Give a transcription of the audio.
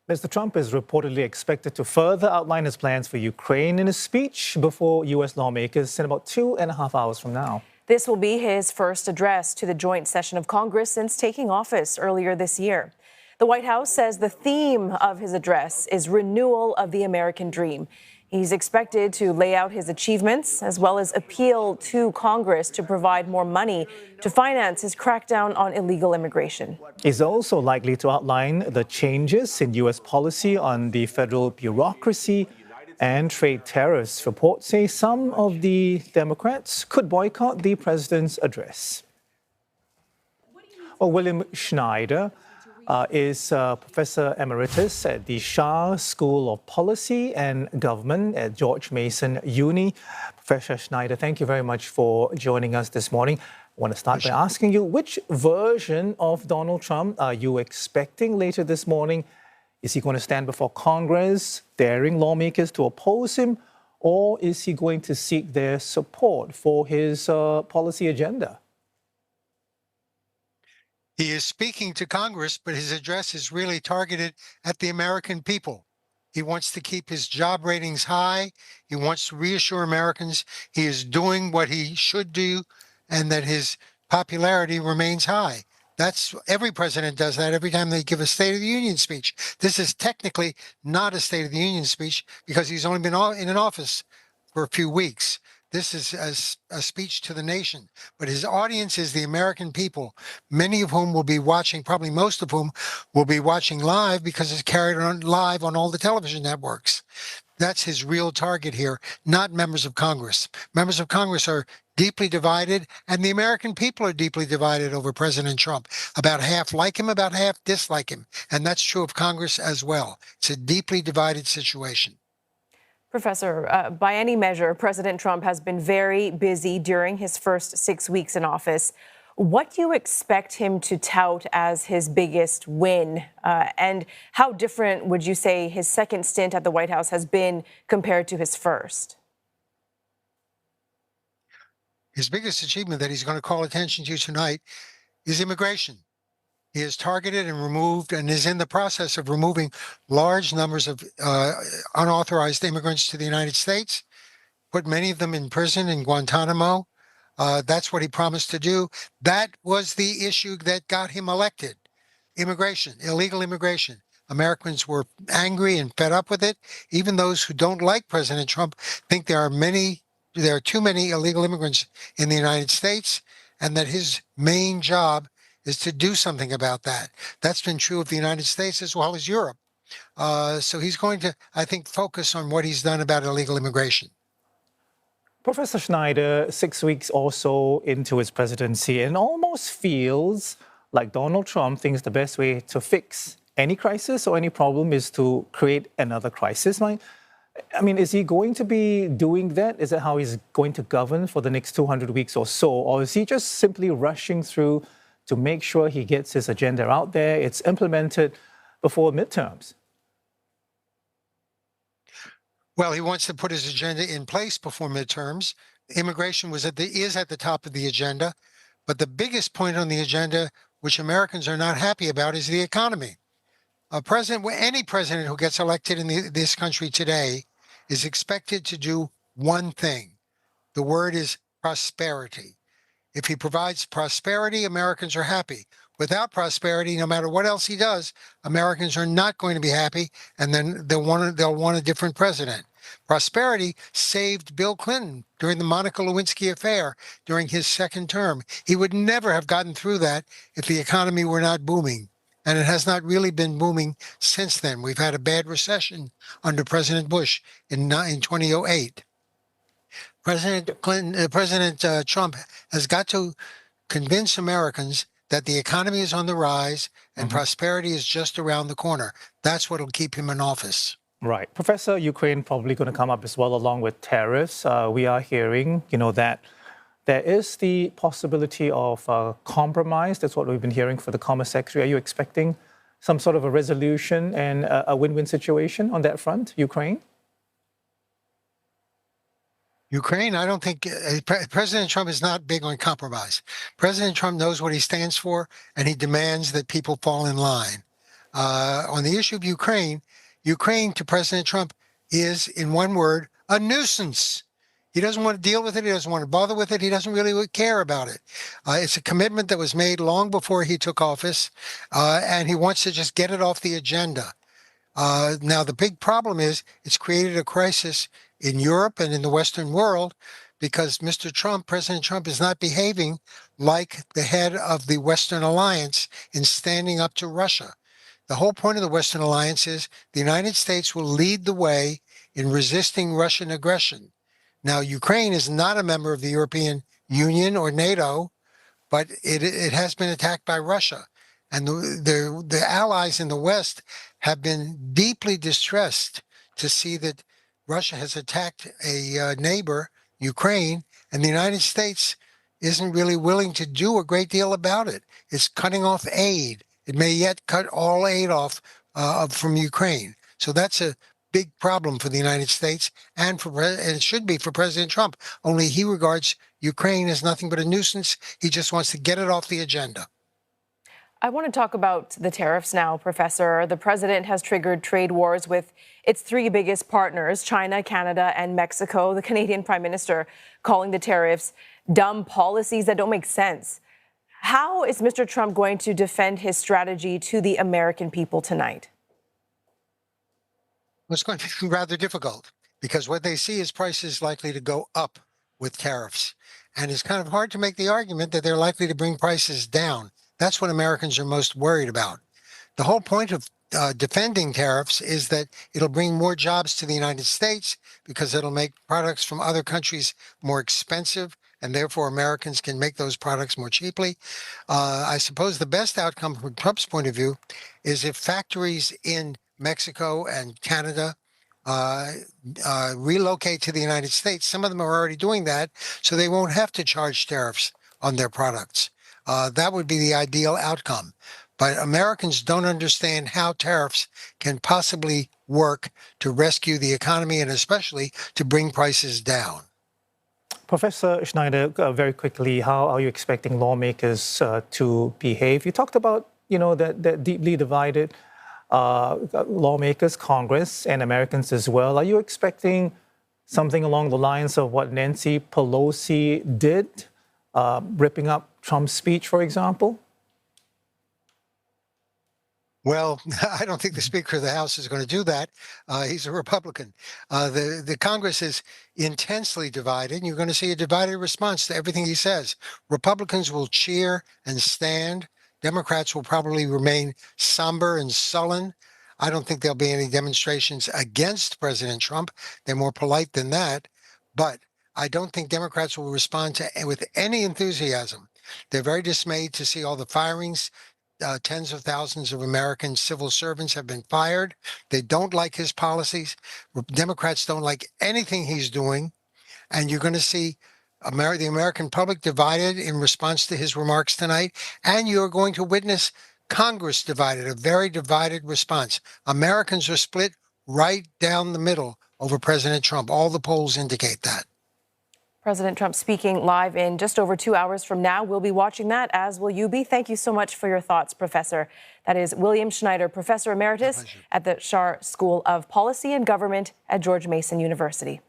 Mr. Trump is reportedly expected to further outline his plans for Ukraine in a speech before U.S. lawmakers in about 2.5 hours from now. This will be his first address to the joint session of Congress since taking office earlier this year. The White House says the theme of his address is renewal of the American dream. He's expected to lay out his achievements as well as appeal to Congress to provide more money to finance his crackdown on illegal immigration. He's also likely to outline the changes in U.S. policy on the federal bureaucracy and trade tariffs. Reports say some of the Democrats could boycott the president's address. Well, William Schneider is Professor Emeritus at the Schar School of Policy and Government at George Mason Uni. Professor Schneider, thank you very much for joining us this morning. I want to start by asking you, which version of Donald Trump are you expecting later this morning? Is he going to stand before Congress, daring lawmakers to oppose him, or is he going to seek their support for his policy agenda? He is speaking to Congress, but his address is really targeted at the American people. He wants to keep his job ratings high. He wants to reassure Americans he is doing what he should do and that his popularity remains high. Every president does that every time they give a State of the Union speech. This is technically not a State of the Union speech because he's only been in an office for a few weeks. This is a speech to the nation, but his audience is the American people, many of whom will be watching, probably most of whom will be watching live because it's carried on live on all the television networks. That's his real target here, not members of Congress. Members of Congress are deeply divided, and the American people are deeply divided over President Trump. About half like him, about half dislike him, and that's true of Congress as well. It's a deeply divided situation. Professor, by any measure, President Trump has been very busy during his first 6 weeks in office. What do you expect him to tout as his biggest win? And how different would you say his second stint at the White House has been compared to his first? His biggest achievement that he's going to call attention to tonight is immigration. He has targeted and removed and is in the process of removing large numbers of unauthorized immigrants to the United States, put many of them in prison in Guantanamo. That's what he promised to do. That was the issue that got him elected. Immigration, illegal immigration. Americans were angry and fed up with it. Even those who don't like President Trump think there are too many illegal immigrants in the United States, and that his main job is to do something about that. That's been true of the United States as well as Europe. So he's going to, I think, focus on what he's done about illegal immigration. Professor Schneider, 6 weeks or so into his presidency, and almost feels like Donald Trump thinks the best way to fix any crisis or any problem is to create another crisis. I mean, is he going to be doing that? Is that how he's going to govern for the next 200 weeks or so? Or is he just simply rushing through to make sure he gets his agenda out there, it's implemented before midterms? Well, he wants to put his agenda in place before midterms. Immigration is at the top of the agenda, but the biggest point on the agenda, which Americans are not happy about, is the economy. Any president who gets elected in this country today is expected to do one thing. The word is prosperity. If he provides prosperity, Americans are happy. Without prosperity, no matter what else he does, Americans are not going to be happy, and then they'll want a different president. Prosperity saved Bill Clinton during the Monica Lewinsky affair during his second term. He would never have gotten through that if the economy were not booming, and it has not really been booming since then. We've had a bad recession under President Bush in 2008. President Trump has got to convince Americans that the economy is on the rise and prosperity is just around the corner. That's what will keep him in office. Right. Professor, Ukraine probably going to come up as well along with tariffs. We are hearing, that there is the possibility of compromise. That's what we've been hearing for the Commerce Secretary. Are you expecting some sort of a resolution and a win-win situation on that front, Ukraine? Ukraine, I don't think President Trump is not big on compromise. President Trump knows what he stands for, and he demands that people fall in line. On the issue of Ukraine, Ukraine to President Trump is, in one word, a nuisance. He doesn't want to deal with it. He doesn't want to bother with it. He doesn't really care about it. It's a commitment that was made long before he took office, and he wants to just get it off the agenda. Now, the big problem is it's created a crisis in Europe and in the Western world because Mr. Trump, President Trump, is not behaving like the head of the Western alliance in standing up to Russia. The whole point of the Western alliance is the United States will lead the way in resisting Russian aggression. Now, Ukraine is not a member of the European Union or NATO, but it has been attacked by Russia. And the allies in the West have been deeply distressed to see that Russia has attacked a neighbor, Ukraine, and the United States isn't really willing to do a great deal about it. It's cutting off aid. It may yet cut all aid off from Ukraine. So that's a big problem for the United States and it should be for President Trump. Only he regards Ukraine as nothing but a nuisance. He just wants to get it off the agenda. I want to talk about the tariffs now, Professor. The president has triggered trade wars with its three biggest partners, China, Canada, and Mexico. The Canadian Prime Minister calling the tariffs dumb policies that don't make sense. How is Mr. Trump going to defend his strategy to the American people tonight? Well, it's going to be rather difficult because what they see is prices likely to go up with tariffs. And it's kind of hard to make the argument that they're likely to bring prices down. That's what Americans are most worried about. The whole point of defending tariffs is that it'll bring more jobs to the United States because it'll make products from other countries more expensive, and therefore Americans can make those products more cheaply. I suppose the best outcome from Trump's point of view is if factories in Mexico and Canada relocate to the United States. Some of them are already doing that, so they won't have to charge tariffs on their products. That would be the ideal outcome. But Americans don't understand how tariffs can possibly work to rescue the economy and especially to bring prices down. Professor Schneider, very quickly, how are you expecting lawmakers to behave? You talked about, that deeply divided lawmakers, Congress, and Americans as well. Are you expecting something along the lines of what Nancy Pelosi did, ripping up Trump's speech, for example? Well, I don't think the Speaker of the House is going to do that. He's a Republican. The Congress is intensely divided, and you're going to see a divided response to everything he says. Republicans will cheer and stand. Democrats will probably remain somber and sullen. I don't think there'll be any demonstrations against President Trump. They're more polite than that. But I don't think Democrats will respond with any enthusiasm. They're very dismayed to see all the firings. Tens of thousands of American civil servants have been fired. They don't like his policies. Democrats don't like anything he's doing. And you're going to see the American public divided in response to his remarks tonight. And you're going to witness Congress divided, a very divided response. Americans are split right down the middle over President Trump. All the polls indicate that. President Trump speaking live in just over 2 hours from now. We'll be watching that, as will you be. Thank you so much for your thoughts, Professor. That is William Schneider, Professor Emeritus at the Schar School of Policy and Government at George Mason University.